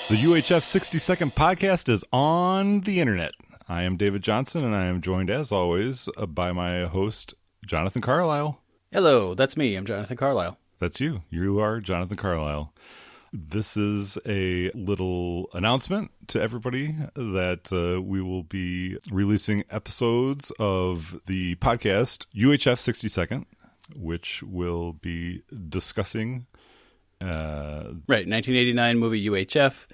The UHF 60-second podcast is on the internet. I am David Johnson, and I am joined, as always, by my host, Jonathan Carlisle. Hello, that's me. I'm Jonathan Carlisle. That's you. You are Jonathan Carlisle. This is a little announcement to everybody that we will be releasing episodes of the podcast UHF 60-second, which will be discussing... Right, 1989 movie UHF,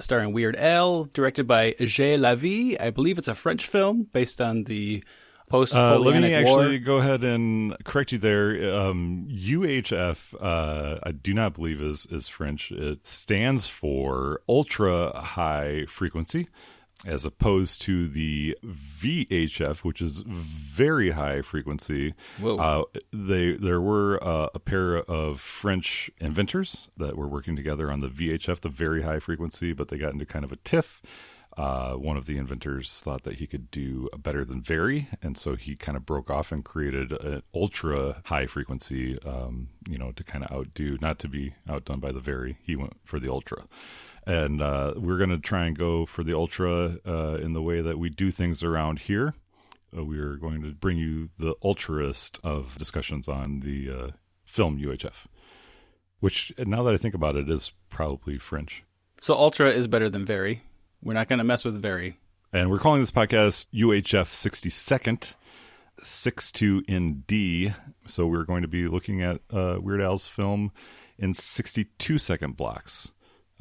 starring Weird Al, directed by J'ai la Vie. I believe it's a French film based on the post-Napoleonic War. Let me actually go ahead and correct you there. UHF, I do not believe is French. It stands for ultra high frequency, as opposed to the VHF, which is very high frequency. Whoa. There were a pair of French inventors that were working together on the VHF, the very high frequency, but they got into kind of a tiff. One of the inventors thought that he could do better than very, and so he kind of broke off and created an ultra high frequency, to kind of outdo, not to be outdone by the very. He went for the ultra. And we're going to try and go for the ultra in the way that we do things around here. We are going to bring you the ultraist of discussions on the film UHF, which, now that I think about it, is probably French. So ultra is better than very. We're not going to mess with very. And we're calling this podcast UHF 60-second, 6-2 in D. So we're going to be looking at Weird Al's film in 62-second blocks.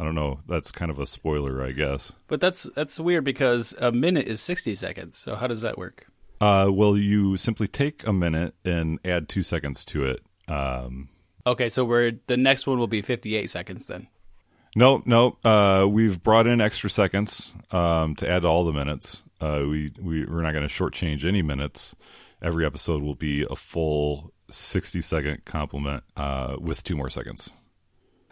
I don't know. That's kind of a spoiler, I guess. But that's weird because a minute is 60 seconds. So how does that work? Well, you simply take a minute and add 2 seconds to it. Okay, so the next one will be 58 seconds then. No. We've brought in extra seconds to add to all the minutes. We're not going to shortchange any minutes. Every episode will be a full 60-second complement with 2 more seconds.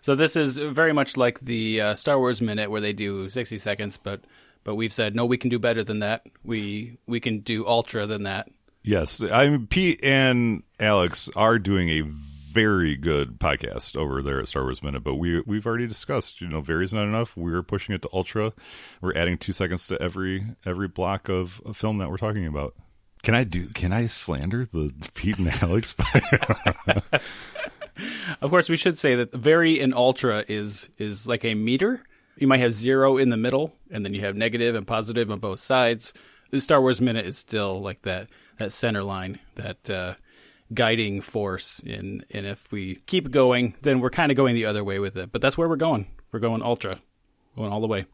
So this is very much like the Star Wars minute where they do 60 seconds, but we've said, no, we can do better than that. We can do ultra than that. Yes. Pete and Alex are doing a very good podcast over there at Star Wars Minute, but we've already discussed, vary's not enough. We're pushing it to ultra. We're adding 2 seconds to every block of a film that we're talking about. Can I slander the Pete and Alex? Of course, we should say that very and ultra is like a meter. You might have 0 in the middle, and then you have negative and positive on both sides. The Star Wars Minute is still like that center line, that guiding force. And if we keep going, then we're kind of going the other way with it. But that's where we're going. We're going ultra, going all the way.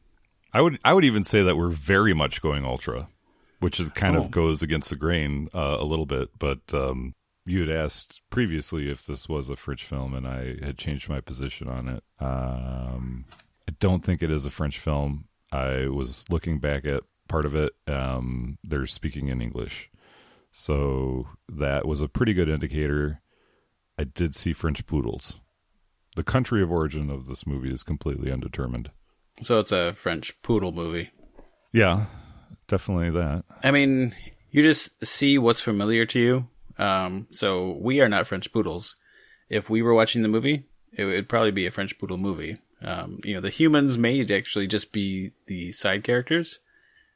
I would even say that we're very much going ultra, which is kind of goes against the grain a little bit, but. You had asked previously if this was a French film, and I had changed my position on it. I don't think it is a French film. I was looking back at part of it. They're speaking in English. So that was a pretty good indicator. I did see French poodles. The country of origin of this movie is completely undetermined. So it's a French poodle movie. Yeah, definitely that. I mean, you just see what's familiar to you. So we are not French poodles. If we were watching the movie, it would probably be a French poodle movie. The humans may actually just be the side characters,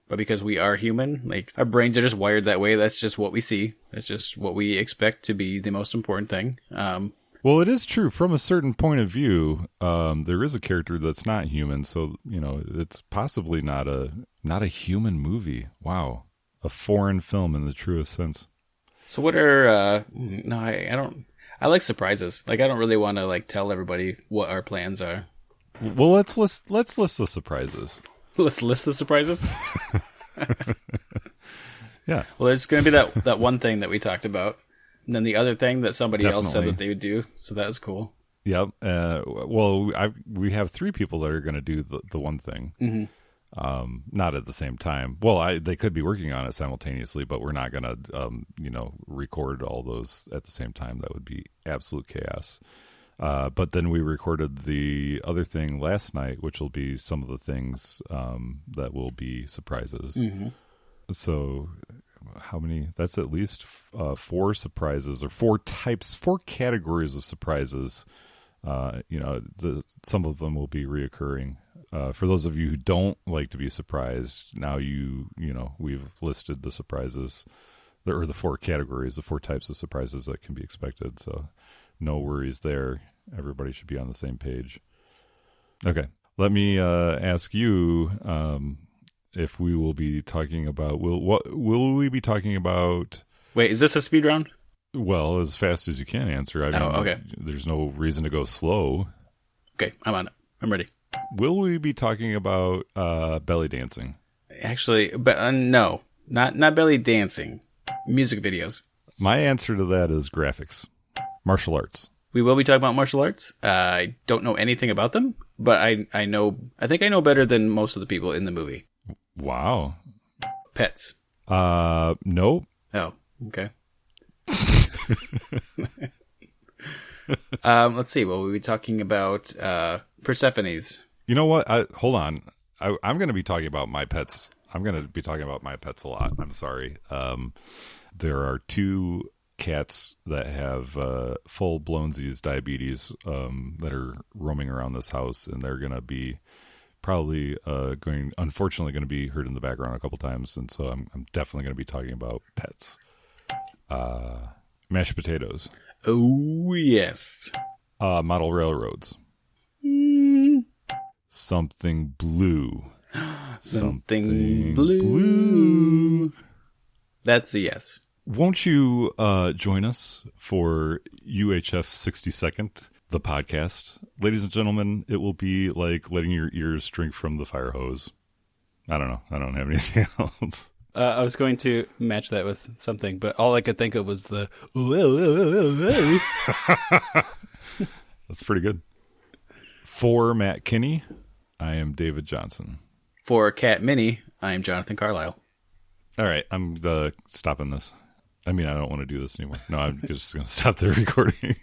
but because we are human, like our brains are just wired that way. That's just what we see. That's just what we expect to be the most important thing. Well, it is true from a certain point of view. There is a character that's not human, so it's possibly not a human movie. Wow, a foreign film in the truest sense. So what are no, I don't. I like surprises. Like I don't really want to like tell everybody what our plans are. Well, let's list the surprises. Let's list the surprises. Yeah. Well, there's going to be that one thing that we talked about, and then the other thing that somebody else said that they would do. So that was cool. Yep. Well, we have 3 people that are going to do the one thing. Mm-hmm. Not at the same time. Well, they could be working on it simultaneously, but we're not going to, record all those at the same time. That would be absolute chaos. But then we recorded the other thing last night, which will be some of the things that will be surprises. Mm-hmm. So how many? That's at least 4 surprises, or 4 categories of surprises Some of them will be reoccurring. For those of you who don't like to be surprised, now we've listed the surprises, or the 4 categories, the 4 types of surprises that can be expected. So no worries there. Everybody should be on the same page. Okay. Let me ask you if we will be talking about, will we be talking about? Wait, is this a speed round? Well, as fast as you can answer. Okay. There's no reason to go slow. Okay, I'm on it. I'm ready. Will we be talking about belly dancing? Actually, no, not belly dancing. Music videos. My answer to that is graphics. Martial arts. We will be talking about martial arts. I don't know anything about them, but I think I know better than most of the people in the movie. Wow. Pets. Nope. Oh, okay. Let's see. Well, we'll be talking about Persephone's. You know what? Hold on. I'm going to be talking about my pets. I'm going to be talking about my pets a lot. I'm sorry. There are 2 cats that have full-blown diabetes that are roaming around this house, and they're going to be probably unfortunately going to be heard in the background a couple times, and so I'm definitely going to be talking about pets. Mashed potatoes. Oh, yes. Model railroads. Something blue. Something blue. That's a yes. Won't you join us for UHF 62nd, the podcast? Ladies and gentlemen, it will be like letting your ears drink from the fire hose. I don't know. I don't have anything else. I was going to match that with something, but all I could think of was the... That's pretty good. For Matt Kinney, I am David Johnson. For Cat Minnie, I am Jonathan Carlisle. All right, I'm stopping this. I mean, I don't want to do this anymore. No, I'm just going to stop the recording.